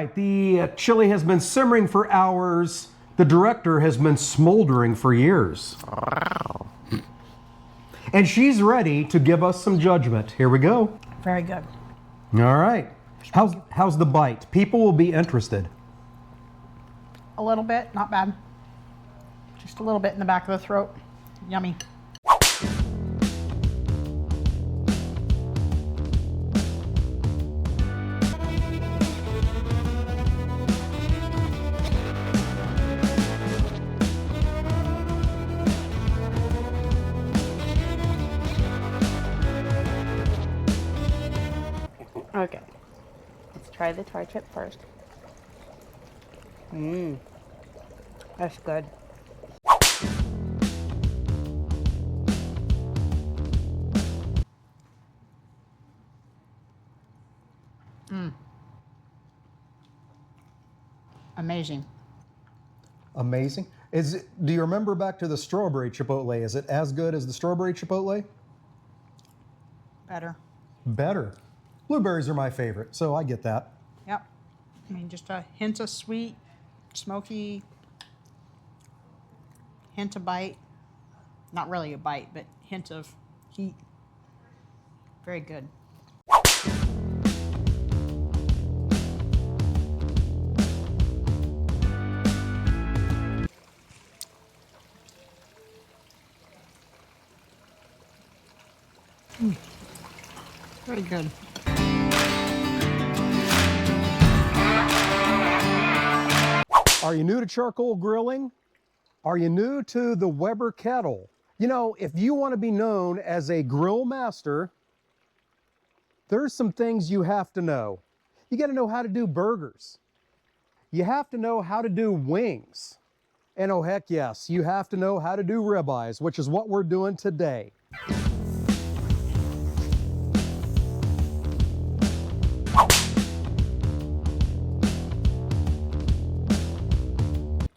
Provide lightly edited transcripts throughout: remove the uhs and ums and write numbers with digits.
right, the chili has been simmering for hours. The director has been smoldering for years. And she's ready to give us some judgment. Here we go. Very good. All right. How's the bite? People will be interested. A little bit, not bad. Just a little bit in the back of the throat. Yummy. Okay, let's try the tri-tip first. That's good. Amazing. Amazing. Do you remember back to the strawberry chipotle? Is it as good as the strawberry chipotle? Better. Better. Blueberries are my favorite, so I get that. Yep. I mean, just a hint of sweet, smoky, hint of bite. Not really a bite, but hint of heat. Very good. Very good. Are you new to charcoal grilling? Are you new to the Weber kettle? You know, if you want to be known as a grill master, there's some things you have to know. You got to know how to do burgers. You have to know how to do wings. And oh heck yes, you have to know how to do ribeyes, which is what we're doing today.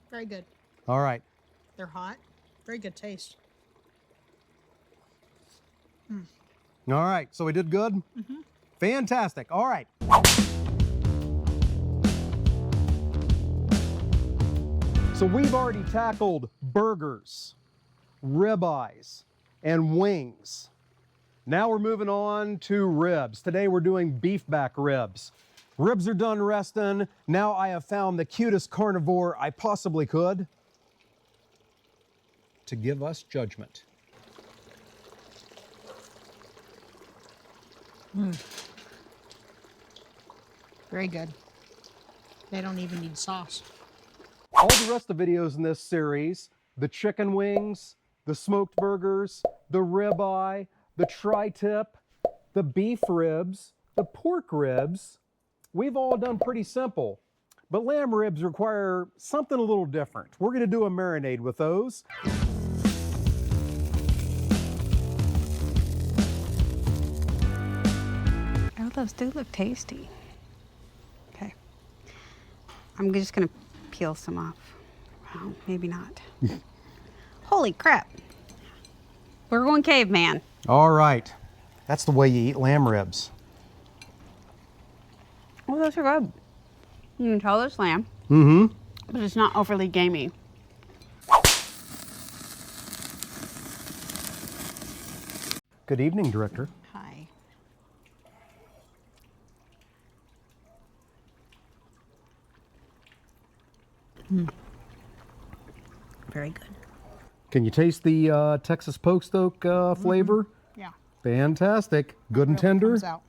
Very good. All right. They're hot. Very good taste. All right, so we did good? Mm-hmm. Fantastic. All right. So we've already tackled burgers, ribeyes, and wings. Now we're moving on to ribs. Today we're doing beef back ribs. Ribs are done resting. Now I have found the cutest carnivore I possibly could to give us judgment. Very good. They don't even need sauce. All the rest of the videos in this series, the chicken wings, the smoked burgers, the ribeye, the tri-tip, the beef ribs, the pork ribs, we've all done pretty simple. But lamb ribs require something a little different. We're going to do a marinade with those. Oh, those do look tasty. Okay. I'm just gonna peel some off. Well, maybe not. Holy crap. We're going caveman. All right. That's the way you eat lamb ribs. Oh, those are good. You can tell it's lamb. Mm-hmm. But it's not overly gamey. Good evening, Director. Hi. Very good. Can you taste the Texas post oak flavor? Yeah. Fantastic. Good and Really tender. comes out.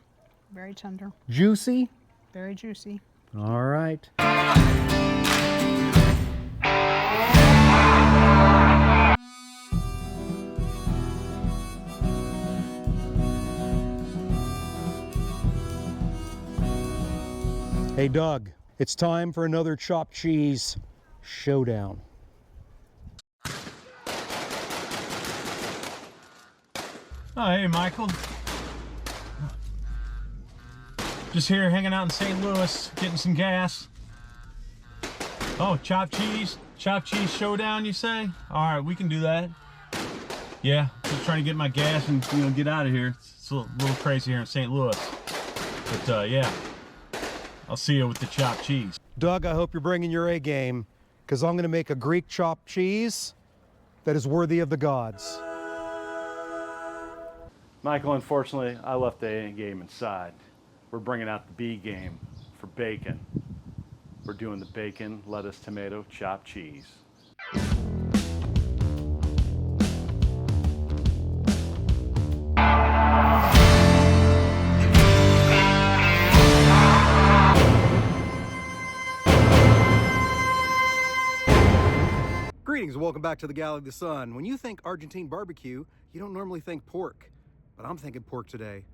Very tender. Juicy. Very juicy. All right. Hey Doug, it's time for another chopped cheese showdown. Oh, hey, Michael. Just here hanging out in St. Louis, getting some gas. Oh, chopped cheese showdown, you say? All right, we can do that. Yeah, just trying to get my gas and, you know, get out of here. It's a little crazy here in St. Louis. But, yeah. I'll see you with the chopped cheese. Doug, I hope you're bringing your A game, because I'm going to make a Greek chopped cheese that is worthy of the gods. Michael, unfortunately, I left the A game inside. We're bringing out the B game for bacon. We're doing the bacon, lettuce, tomato, chopped cheese. Greetings and welcome back to the Galley of the Sun. When you think Argentine barbecue, you don't normally think pork, but I'm thinking pork today.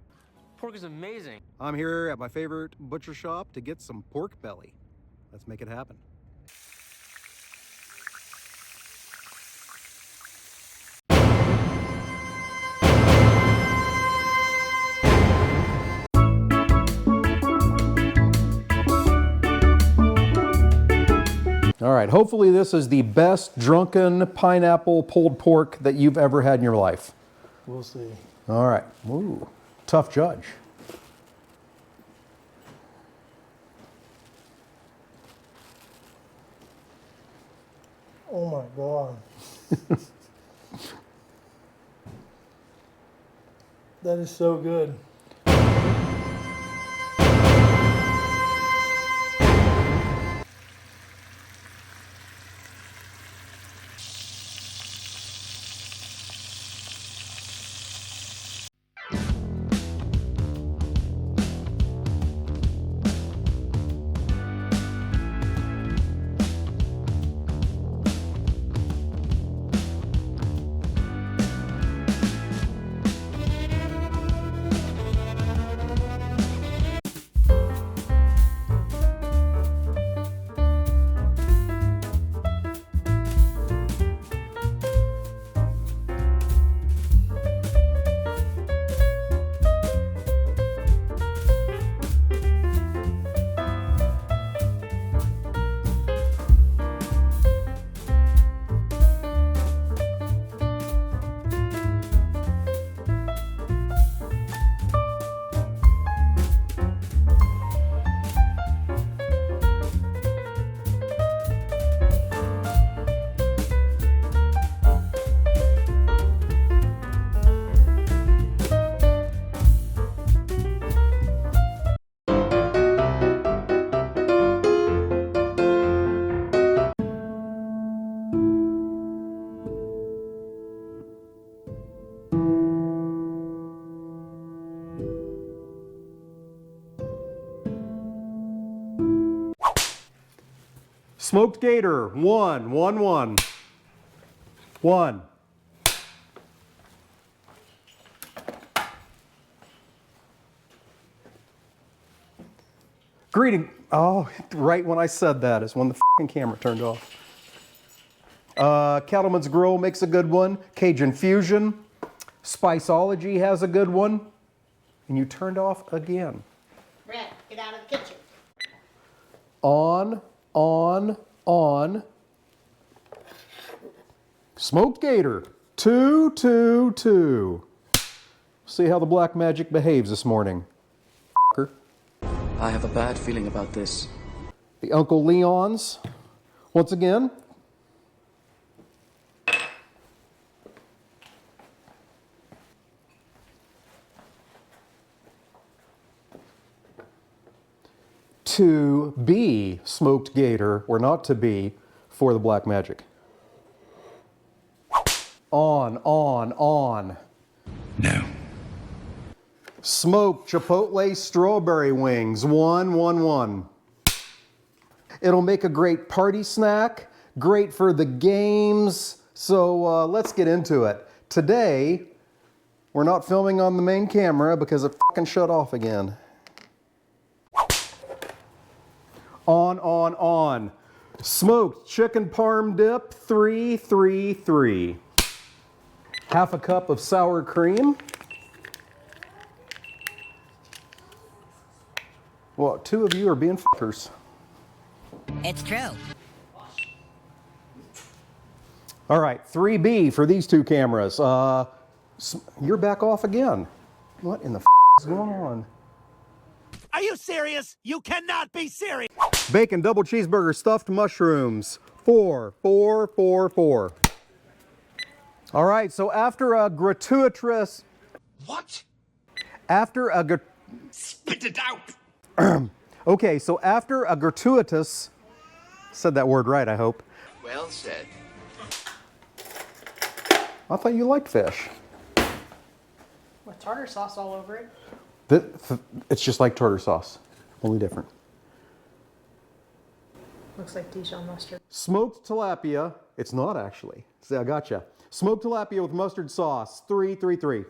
Pork is amazing. I'm here at my favorite butcher shop to get some pork belly. Let's make it happen. All right, hopefully this is the best drunken pineapple pulled pork that you've ever had in your life. We'll see. All right, ooh, tough judge. Oh my God. That is so good. Smoked gator, one. Greeting, oh, right when I said that is when the f***ing camera turned off. Cattleman's Grill makes a good one. Cajun Fusion. Spiceology has a good one. And you turned off again. Brett, get out of the kitchen. On. Smoked gator, 2. See how the black magic behaves this morning. F***er. I have a bad feeling about this. The Uncle Leon's, once again. To be smoked gator, or not to be, for the black magic. On. No. Smoked chipotle strawberry wings, 1. It'll make a great party snack, great for the games. So let's get into it. Today, we're not filming on the main camera because it fucking shut off again. On. Smoked chicken parm dip, 3. Half a cup of sour cream. Well, 2 of you are being fuckers. It's true. All right, 3B for these 2 cameras. You're back off again. What in the f is going on? Are you serious? You cannot be serious. Bacon double cheeseburger stuffed mushrooms. 4, 4, 4, 4. All right, so after a gratuitous... What? After a... Spit it out. Okay, so after a gratuitous... Said that word right, I hope. Well said. I thought you liked fish. With tartar sauce all over it. It's just like tartar sauce, only different. Looks like Dijon mustard. Smoked tilapia. It's not actually. See, I gotcha. Smoked tilapia with mustard sauce. 3, 3, 3.